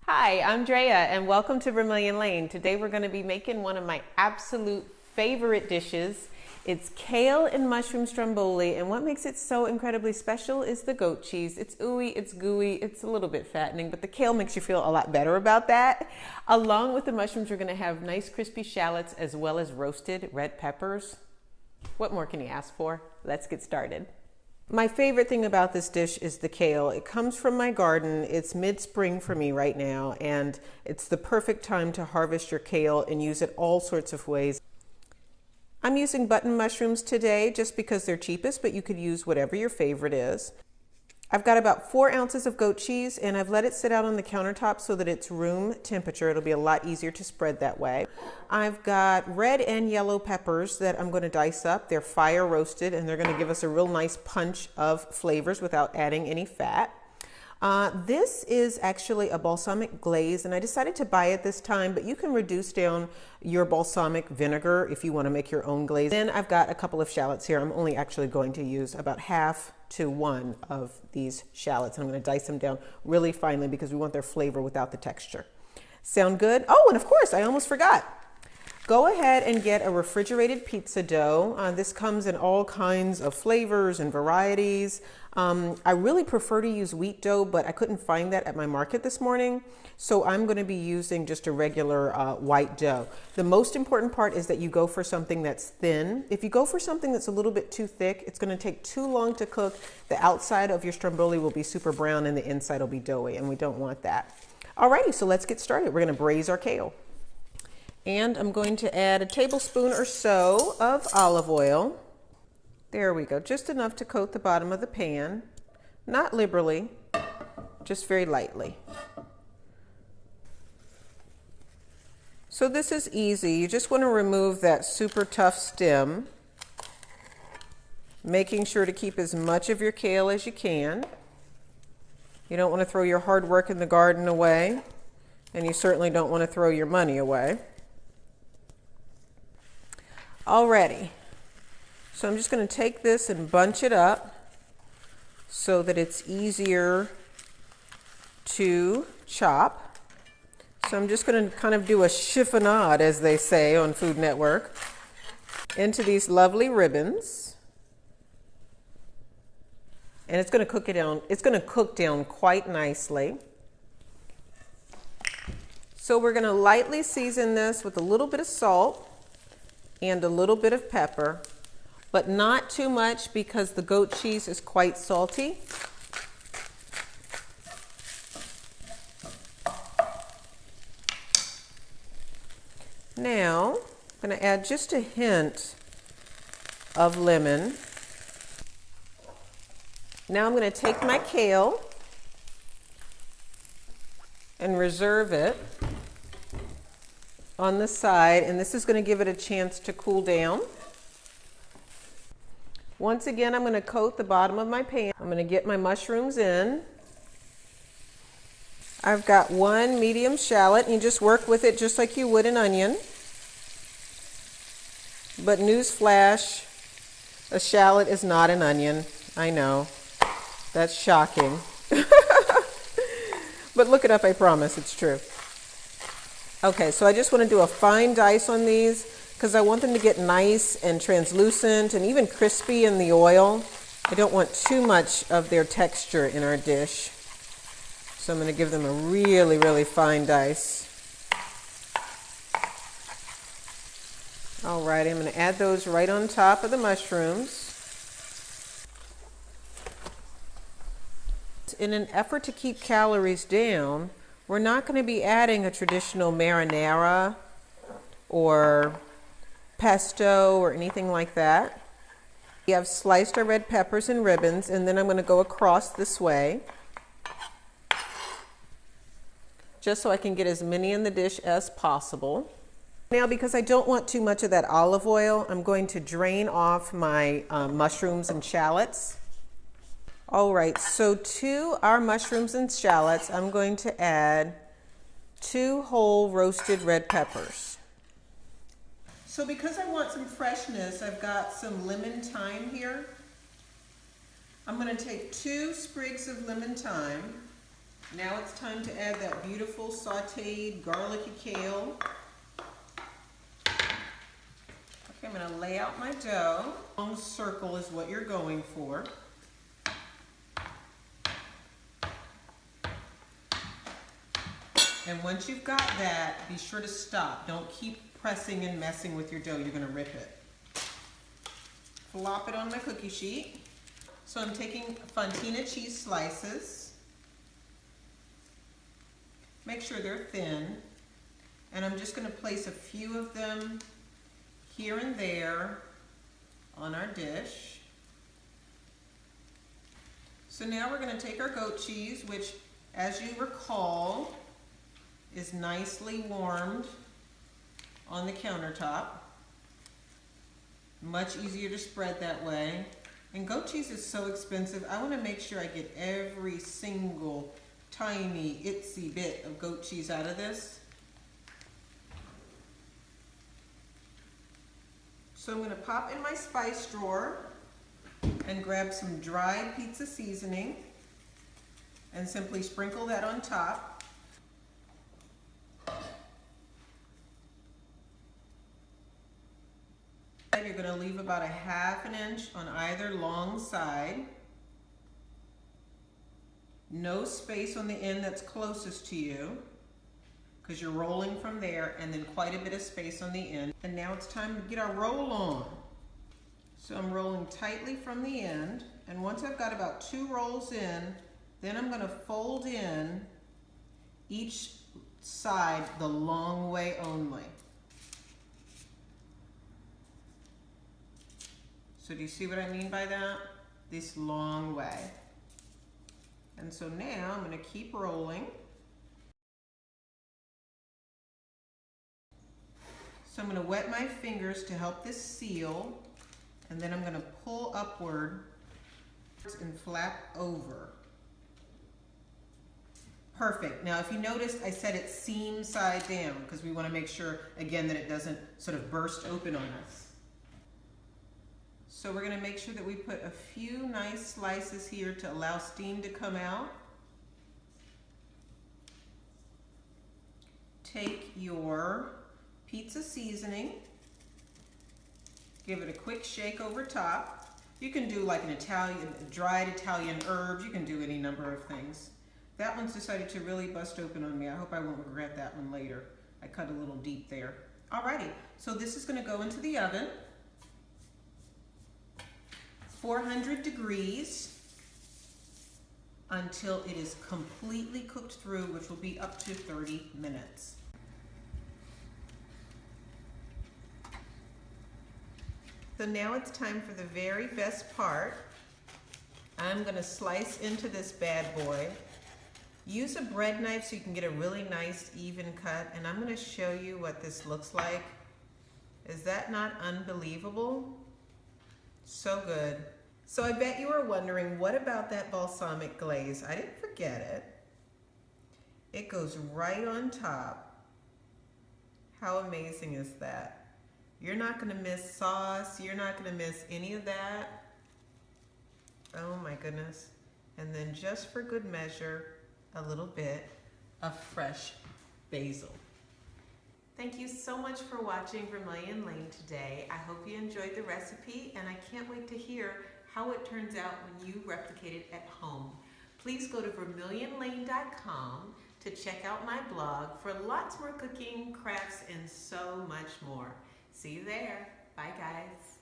Hi, I'm Drea and welcome to Vermilion Lane. Today we're going to be making one of my absolute favorite dishes. It's kale and mushroom stromboli, and what makes it so incredibly special is the goat cheese. It's ooey, it's gooey, it's a little bit fattening, but the kale makes you feel a lot better about that. Along with the mushrooms, we're going to have nice crispy shallots as well as roasted red peppers. What more can you ask for? Let's get started. My favorite thing about this dish is the kale. It comes from my garden. It's mid-spring for me right now, and it's the perfect time to harvest your kale and use it all sorts of ways. I'm using button mushrooms today just because they're cheapest, but you could use whatever your favorite is. I've got about 4 ounces of goat cheese, and I've let it sit out on the countertop so that it's room temperature. It'll be a lot easier to spread that way. I've got red and yellow peppers that I'm going to dice up. They're fire roasted, and they're going to give us a real nice punch of flavors without adding any fat. This is actually a balsamic glaze, and I decided to buy it this time, but you can reduce down your balsamic vinegar if you want to make your own glaze. Then I've got a couple of shallots here. I'm only actually going to use about half to 1 of these shallots. I'm going to dice them down really finely because we want their flavor without the texture. Sound good? Oh, and of course, I almost forgot. Go ahead and get a refrigerated pizza dough. This comes in all kinds of flavors and varieties. I really prefer to use wheat dough, but I couldn't find that at my market this morning. So I'm going to be using just a regular white dough. The most important part is that you go for something that's thin. If you go for something that's a little bit too thick, it's going to take too long to cook. The outside of your stromboli will be super brown and the inside will be doughy, and we don't want that. Alrighty, so let's get started. We're going to braise our kale. And I'm going to add a tablespoon or so of olive oil. There we go, just enough to coat the bottom of the pan. Not liberally, just very lightly. So this is easy. You just want to remove that super tough stem, making sure to keep as much of your kale as you can. You don't want to throw your hard work in the garden away, and you certainly don't want to throw your money away. Alrighty, so I'm just going to take this and bunch it up so that it's easier to chop. So I'm just going to kind of do a chiffonade, as they say on Food Network, into these lovely ribbons. And it's going to cook it down. It's going to cook down quite nicely. So we're going to lightly season this with a little bit of salt and a little bit of pepper, but not too much because the goat cheese is quite salty. Now, I'm going to add just a hint of lemon. Now I'm going to take my kale and reserve it on the side, and this is going to give it a chance to cool down. Once again, I'm going to coat the bottom of my pan. I'm going to get my mushrooms in. I've got 1 medium shallot, and you just work with it just like you would an onion. But newsflash, a shallot is not an onion. I know, that's shocking. But look it up, I promise, it's true. Okay, so I just want to do a fine dice on these because I want them to get nice and translucent and even crispy in the oil. I don't want too much of their texture in our dish. So I'm going to give them a really, really fine dice. All right, I'm going to add those right on top of the mushrooms. In an effort to keep calories down, we're not going to be adding a traditional marinara or pesto or anything like that. We have sliced our red peppers in ribbons, and then I'm going to go across this way, just so I can get as many in the dish as possible. Now, because I don't want too much of that olive oil, I'm going to drain off my mushrooms and shallots. All right, so to our mushrooms and shallots, I'm going to add 2 whole roasted red peppers. So because I want some freshness, I've got some lemon thyme here. I'm going to take 2 sprigs of lemon thyme Now it's time to add that beautiful sauteed garlicky kale. Okay, I'm gonna lay out my dough. A long circle is what you're going for. And once you've got that, be sure to stop. Don't keep pressing and messing with your dough. You're gonna rip it. Flop it on my cookie sheet. So I'm taking fontina cheese slices. Make sure they're thin. And I'm just gonna place a few of them here and there on our dish. So now we're gonna take our goat cheese, which, as you recall, is nicely warmed on the countertop. Much easier to spread that way. And goat cheese is so expensive. I want to make sure I get every single tiny itsy bit of goat cheese out of this. So I'm going to pop in my spice drawer and grab some dried pizza seasoning and simply sprinkle that on top. You're going to leave about a ½ inch on either long side. No space on the end that's closest to you because you're rolling from there, and then quite a bit of space on the end. And now it's time to get our roll on. So I'm rolling tightly from the end, and once I've got about 2 rolls in, then I'm going to fold in each side the long way only. So do you see what I mean by that? This long way. And so now I'm going to keep rolling. So I'm going to wet my fingers to help this seal, and then I'm going to pull upward and flap over. Perfect. Now if you noticed, I said it's seam side down because we want to make sure, again, that it doesn't sort of burst open on us. So we're going to make sure that we put a few nice slices here to allow steam to come out. Take your pizza seasoning, give it a quick shake over top. You can do like an dried Italian herbs. You can do any number of things. That one's decided to really bust open on me. I hope I won't regret that one later. I cut a little deep there. Alrighty, so this is going to go into the oven. 400 degrees until it is completely cooked through, which will be up to 30 minutes. So now it's time for the very best part. I'm going to slice into this bad boy. Use a bread knife so you can get a really nice even cut, and I'm going to show you what this looks like. Is that not unbelievable? So good. So I bet you are wondering, what about that balsamic glaze? I didn't forget it. It goes right on top. How amazing is that? You're not going to miss sauce. You're not going to miss any of that. Oh my goodness. And then just for good measure, a little bit of fresh basil. Thank you so much for watching Vermilion Lane today. I hope you enjoyed the recipe, and I can't wait to hear how it turns out when you replicate it at home. Please go to vermilionlane.com to check out my blog for lots more cooking, crafts, and so much more. See you there. Bye, guys.